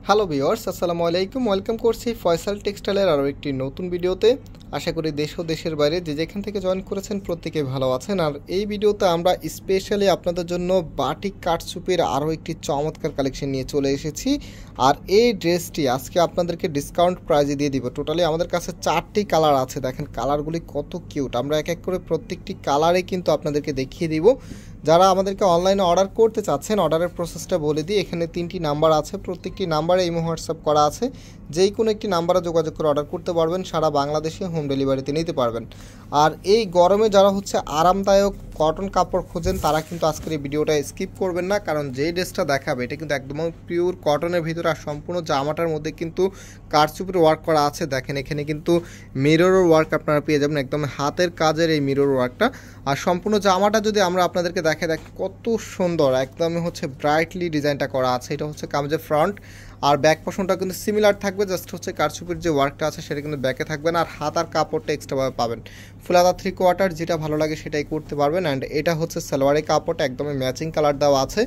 Hello viewers, আসসালামু আলাইকুম। Welcome করছি ফয়সাল টেক্সটাইলের আরও একটি নতুন ভিডিওতে। আশা করি দেশ ও দেশের বাইরে যে যেখান থেকে জয়েন করেছেন প্রত্যেকে ভালো আছেন। আর এই ভিডিওতে আমরা স্পেশালি আপনাদের জন্য বাটিক কাটছুপির আরও একটি চমৎকার কালেকশন নিয়ে চলে এসেছি। আর এই ড্রেসটি আজকে আপনাদেরকে ডিসকাউন্ট প্রাইজে দিয়ে দিব। টোটালি আমাদের কাছে 4টি কালার আছে, দেখেন কালারগুলি কত কিউট। আমরা এক এক করে প্রত্যেকটি কালারে কিন্তু আপনাদেরকে দেখিয়ে দিব। যারা আমাদেরকে অনলাইনে অর্ডার করতে চাচ্ছেন অর্ডারের প্রসেসটা বলে দিই। এখানে 3টি নাম্বার আছে, প্রত্যেকটি নাম্বারে ইমো হোয়াটসঅ্যাপ করা আছে। যেই কোনো একটি নাম্বারে যোগাযোগ করে অর্ডার করতে পারবেন, সারা বাংলাদেশে হোম ডেলিভারিতে নিতে পারবেন। আর এই গরমে যারা আরামদায়ক কটন কাপড় খোঁজেন তারা কিন্তু আজকের এই ভিডিওটা স্কিপ করবেন না, কারণ যেই ড্রেসটা দেখাবে এটা কিন্তু একদম পিওর কটনের ভিতরে। আর সম্পূর্ণ জামাটার মধ্যে কিন্তু কারচুপির ওয়ার্ক করা আছে। দেখেন এখানে কিন্তু মিরর ওয়ার্ক আপনারা পেয়ে যাবেন, একদম হাতের কাজের এই মিরর ওয়ার্কটা। আর সম্পূর্ণ জামাটা যদি আমরা আপনাদেরকে দেখ কত সুন্দর, একদমই ব্রাইটলি ডিজাইনটা করা আছে। এটা কামিজের ফ্রন্ট, আর ব্যাক পোর্শনটা কিন্তু সিমিলার থাকবে, জাস্ট কারচুপির যে ওয়ার্কটা আছে সেটা কিন্তু ব্যাকে থাকবে না। আর হাত আর কাপড়টা এক্সট্রাভাবে পাবেন। ফুল হাতা 3/4, যেটা ভালো লাগে সেটাই করতে পারবেন। অ্যান্ড এটা সালোয়ারের কাপড়টা একদমই ম্যাচিং কালার দেওয়া আছে।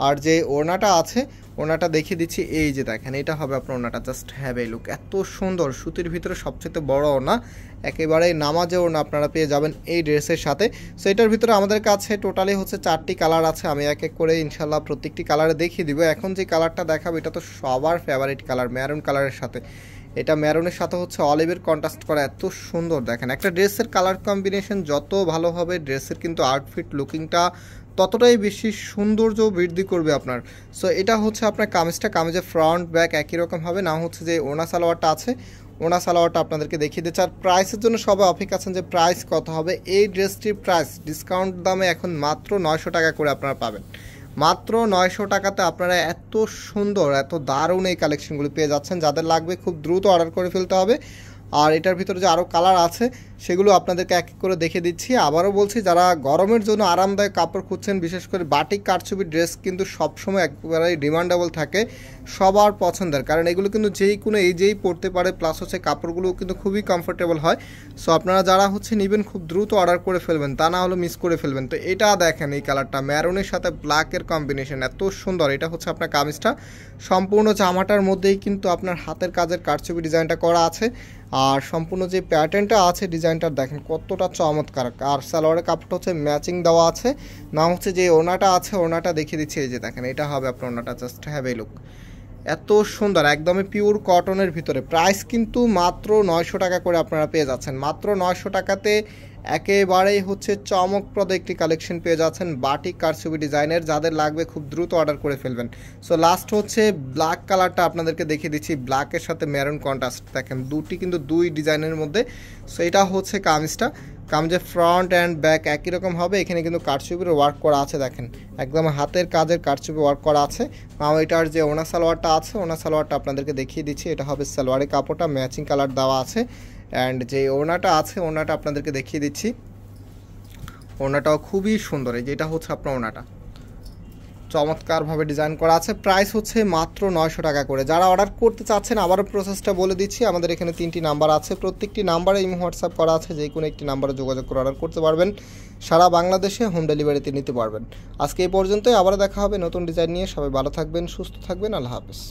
আর যে ওড়নাটা আছে ওড়নাটা দেখিয়ে দিচ্ছি, এই যে দেখেন এটা হবে আপনার ওড়নাটা। জাস্ট হ্যাভ এ লুক, এত সুন্দর, সুতির ভিতরে সবচেয়ে বড় ওড়না, একেবারে নামাজে ওড়না আপনারা পেয়ে যাবেন এই ড্রেসের সাথে। সো এটার ভিতরে আমাদের কাছে টোটালি 4টি কালার আছে। আমি এক এক করে ইনশাল্লাহ প্রত্যেকটি কালারে দেখিয়ে দিব। এখন যে কালারটা দেখাবো এটা তো সবার ফেভারিট কালার, ম্যারুন কালারের সাথে। এটা ম্যারুনের সাথে অলিভের কন্ট্রাস্ট করা, এত সুন্দর। দেখেন একটা ড্রেসের কালার কম্বিনেশন যত ভালো হবে ড্রেসের কিন্তু আউটফিট লুকিংটা ততটাই বেশি সৌন্দর্য বৃদ্ধি করবে আপনার। সো এটা আপনার কামিজের ফ্রন্ট ব্যাক একই রকম হবে না। যে ওনা সালোয়ারটা আছে, ওনা সালোয়ারটা আপনাদেরকে দেখিয়ে দিচ্ছে। আর প্রাইসের জন্য সবাই অপেক্ষা আছেন যে প্রাইস কত হবে। এই ড্রেসটির প্রাইস ডিসকাউন্ট দামে এখন মাত্র 900 টাকা করে আপনারা পাবেন। মাত্র 900 টাকাতে আপনারা এত সুন্দর, এত দারুণ এই কালেকশনগুলি পেয়ে যাচ্ছেন। যাদের লাগবে খুব দ্রুত অর্ডার করে ফেলতে হবে। আর এটার ভিতরে যে আরও কালার আছে সেগুলো আপনাদেরকে এক এক করে দেখে দিচ্ছি। আবারও বলছি, যারা গরমের জন্য আরামদায়ক কাপড় খুঁজছেন, বিশেষ করে বাটিক কারচুপির ড্রেস কিন্তু সবসময় একেবারেই ডিমান্ডেবল থাকে, সবার পছন্দের। কারণ এগুলো কিন্তু যেই পরতে পারে, প্লাস কাপড়গুলো কিন্তু খুবই কমফোর্টেবল হয়। সো আপনারা যারা নেবেন খুব দ্রুত অর্ডার করে ফেলবেন, তা না হলে মিস করে ফেলবেন। তো এটা দেখেন এই কালারটা ম্যারুনের সাথে ব্ল্যাকের কম্বিনেশন, এত সুন্দর। এটা আপনার কামিজটা, সম্পূর্ণ জামাটার মধ্যেই কিন্তু আপনার হাতের কাজের কারচুপি ডিজাইনটা করা আছে। আর সম্পূর্ণ যে প্যাটার্নটা আছে ডিজাইনটা দেখেন কতটা চমৎকার। আর সালোয়ারের কাপড়টা ম্যাচিং দেওয়া আছে না। যে ওড়নাটা আছে ওড়নাটা দেখিয়ে দিচ্ছি, এই যে দেখেন এটা হবে আপনার ওড়নাটা। জাস্ট হ্যাভ এ লুক, এত সুন্দর, একদমই পিওর কটনের ভিতরে। প্রাইস কিন্তু মাত্র 900 টাকা করে আপনারা পেয়ে যাচ্ছেন। মাত্র 900 টাকাতে একেবারেই চমকপ্রদ একটি কালেকশন পেয়ে যাচ্ছেন বাটিক কারচুপি ডিজাইনের। যাদের লাগবে খুব দ্রুত অর্ডার করে ফেলবেন। সো লাস্ট ব্ল্যাক কালারটা আপনাদেরকে দেখিয়ে দিচ্ছি, ব্ল্যাকের সাথে মেরুন কন্ট্রাস্ট। দেখেন দুই ডিজাইনের মধ্যে। সো এটা কামিজটা, কামিজের ফ্রন্ট অ্যান্ড ব্যাক একই রকম হবে। এখানে কিন্তু কারচুপির ওয়ার্ক করা আছে, দেখেন একদম হাতের কাজের কারচুপি ওয়ার্ক করা আছে। এটার যে ওনা সালোয়ারটা আছে ওনা সালোয়ারটা আপনাদেরকে দেখিয়ে দিচ্ছি, এটা হবে সালোয়ারের কাপড়টা ম্যাচিং কালার দেওয়া আছে। অ্যান্ড যে ওড়নাটা আছে ওড়নাটা আপনাদেরকে দেখিয়ে দিচ্ছি, ওড়নাটাও খুবই সুন্দর। এই যেটা আপনার ওড়নাটা চমৎকারভাবে ডিজাইন করা আছে। প্রাইস মাত্র 900 টাকা করে। যারা অর্ডার করতে চাচ্ছেন আবারও প্রসেসটা বলে দিচ্ছি। আমাদের এখানে 3টি নাম্বার আছে, প্রত্যেকটি নাম্বারে ইমো হোয়াটসঅ্যাপ করা আছে। যে কোনো একটি নাম্বারে যোগাযোগ করে অর্ডার করতে পারবেন, সারা বাংলাদেশে হোম ডেলিভারিতে নিতে পারবেন। আজকে এই পর্যন্তই, আবার দেখা হবে নতুন ডিজাইন নিয়ে। সবাই ভালো থাকবেন, সুস্থ থাকবেন, আল্লাহ হাফেজ।